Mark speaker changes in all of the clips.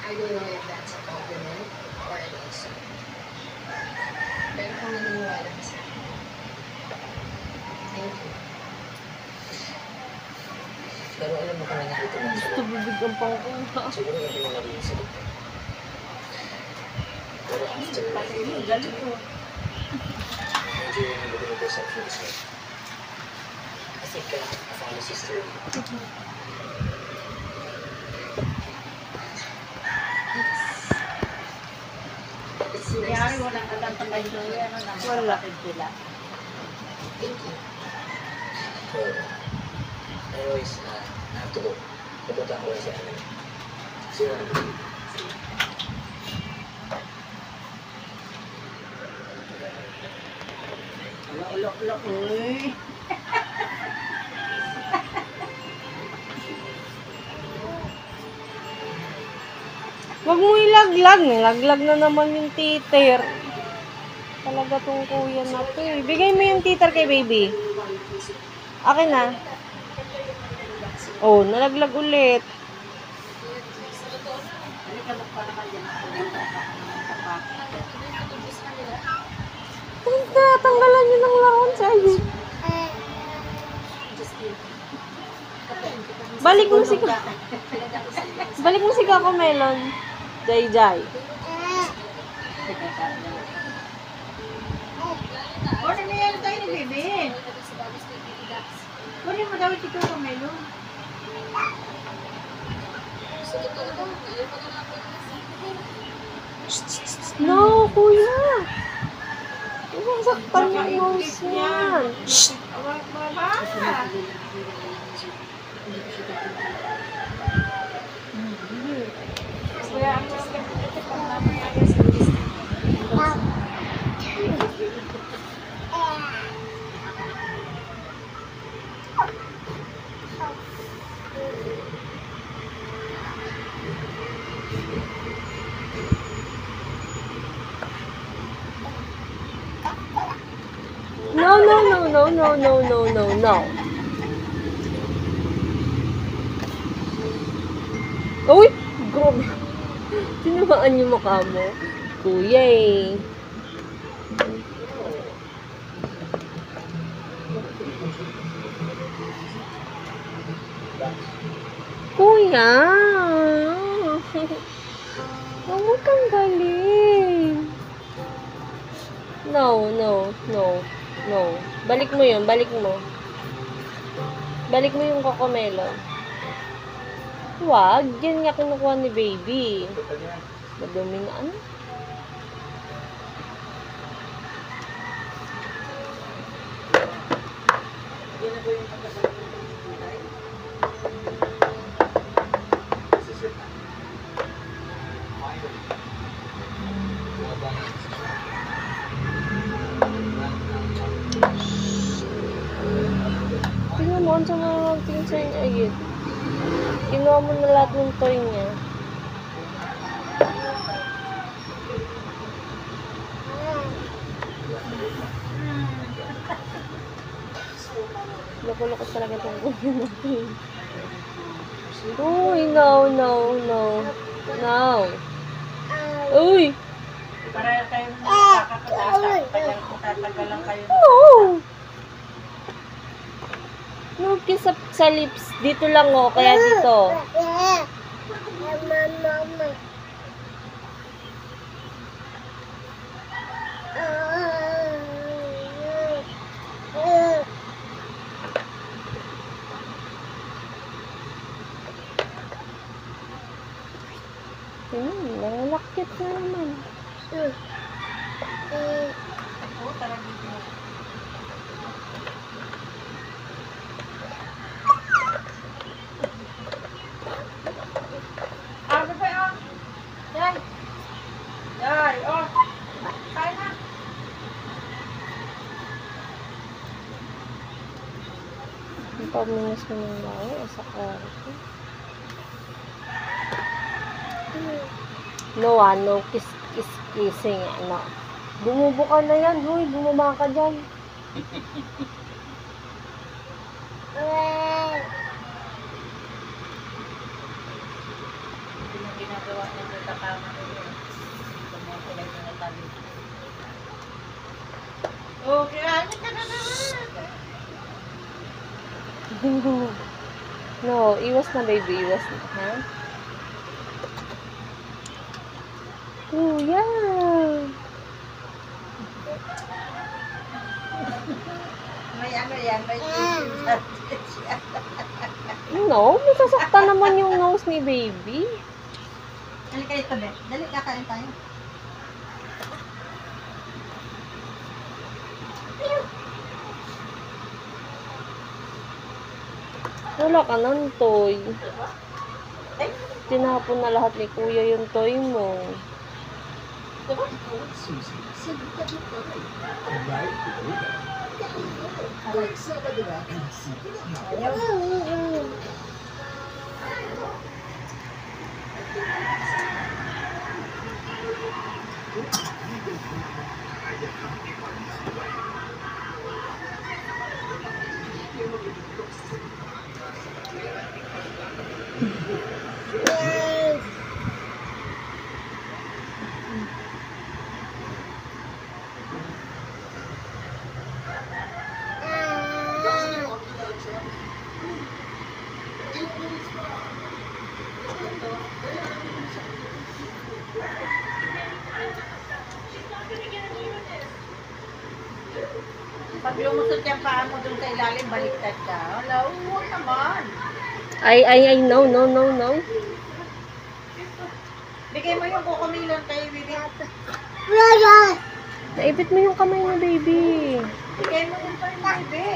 Speaker 1: I don't know if that's a compliment or an insult. Pero kung naniniwala ka sa akin, thank you.
Speaker 2: Pero alam mo kung nakikita mo
Speaker 3: Gusto bibigyan pang kuha.
Speaker 2: siguro hindi mo naging sagot. Pero after, medyo naging yung perception is right. I think I found a sister.
Speaker 1: It's
Speaker 4: Kaya
Speaker 1: nice.
Speaker 4: walang katatapay doon yan.
Speaker 3: Wala.
Speaker 4: Sila.
Speaker 1: Thank you.
Speaker 2: Well, anyways, I have to go. Pupunta ako sa amin. See you around.
Speaker 4: Ulo-ulo. Uy.
Speaker 3: Huwag mo ilaglag. Nilaglag na naman yung titer. Talaga tong kuya na to eh. Bigay mo yung titer kay baby. Akin na. Oh, nalaglag ulit. Tanggalan nyo ng lahon sa'yo. Balik mo si Balik mo si Kako Melon. Jai.
Speaker 4: Order na yan tayo ni Bebe. Order mo daw ito sa Melo.
Speaker 3: No, kuya. Saktan yung nose niyan. Shh!
Speaker 4: Baba.
Speaker 3: No. Uy! Grabe. Tinamaan yung mukha mo. Kuya eh. Kuya! Huwag mo tanggalin. No. Balik mo yun, balik mo. Balik mo yung kokomelo. Wag, yan nga kinukuha ni baby. Madumi na ano? Tingnan mo, ang sama ng pinsan niya. Ayun. Kinuha mo na lahat ng toy niya. Loko-loko talaga itong kuya natin. Uy, no. Uy!
Speaker 4: Para kayo nakakatagal lang kayo.
Speaker 3: No! No, kiss sa lips. Dito lang oh, kaya dito. Nangalakit na naman.
Speaker 4: Oo, talagang dito. Yay, oh. Kain na.
Speaker 3: Ang paminis mo ng lawa sa kwarto. No kissing, ano. Bumubo ka na yan, huy, bumaba ka dyan. No, iwas na baby, iwas na, ha? Kuya!
Speaker 4: May ano yan, may isip.
Speaker 3: No, masasaktan naman yung nose ni baby.
Speaker 4: Dali kayo ito, Beth. Dali, kakain tayo.
Speaker 3: Wala ka ng toy.
Speaker 4: Ay,
Speaker 3: Tinapon na lahat ni kuya yung toy mo.
Speaker 4: ayaw. Pag lumusot yung paa mo dun sa ilalim, baliktad ka. Wala, huwag naman.
Speaker 3: Ay, no, no, no, no.
Speaker 4: Bigay mo yung kukumilon kay Bibi.
Speaker 3: Naipit mo yung kamay mo, baby.
Speaker 4: Bigay mo yung kay Bibi.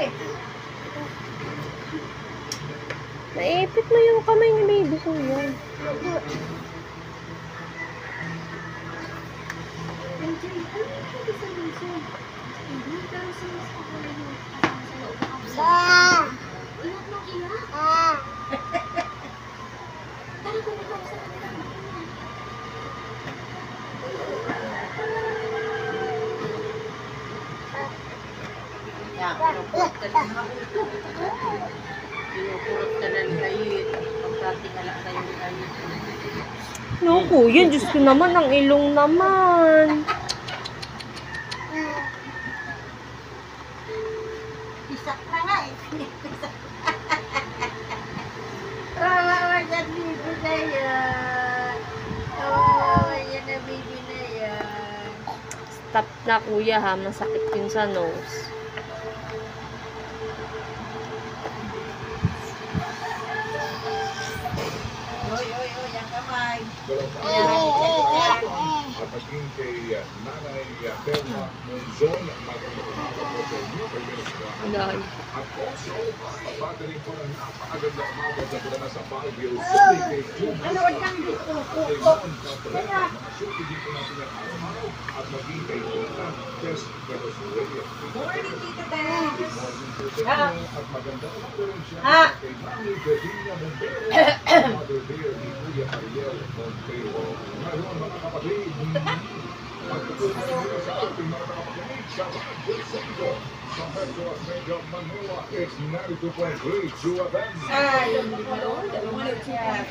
Speaker 3: Naipit mo yung kamay ni baby, kuya.
Speaker 4: Yan, pinupurot ka lang na. Pinupurot ka lang kayo. Pagkatingala kayo kayo.
Speaker 3: No, kuya, Diyos ko naman, ang ilong naman.
Speaker 4: Isak na nga eh. Kawawa dyan, Bibi na yan. Kawawa yan na Bibi na yan.
Speaker 3: Stop na, kuya, ha. Masakit yun sa nose.
Speaker 4: Oy, oy, oy, ang kamay.
Speaker 5: At maging kay Nanay Telma Monzon, magandang umaga po sa inyo.
Speaker 3: Dahil.
Speaker 5: At also, pagpapagaling po ng napakagandang umaga sa mula na sa Baguio City kay June.
Speaker 4: Manood kang dito.
Speaker 5: Kay Mon Cabrera, mga suki dito natin ang araw-araw. At maging kay Tita Tess Venezuela.
Speaker 4: Morning, Tita Tess.
Speaker 5: Good morning po sa inyo. At magandang umaga rin siya
Speaker 4: Ha?
Speaker 5: kay Mami Virginia Montero. Mother Dear ni Kuya Ariel Montero. Ngayon mga kapatid, pagtutunan nyo sa ating mga nakapakinig sa Radyo Sendo sa Metro at Mega Manila, it's 92.3 QFM.
Speaker 4: Ay, hindi mo. Manood siya.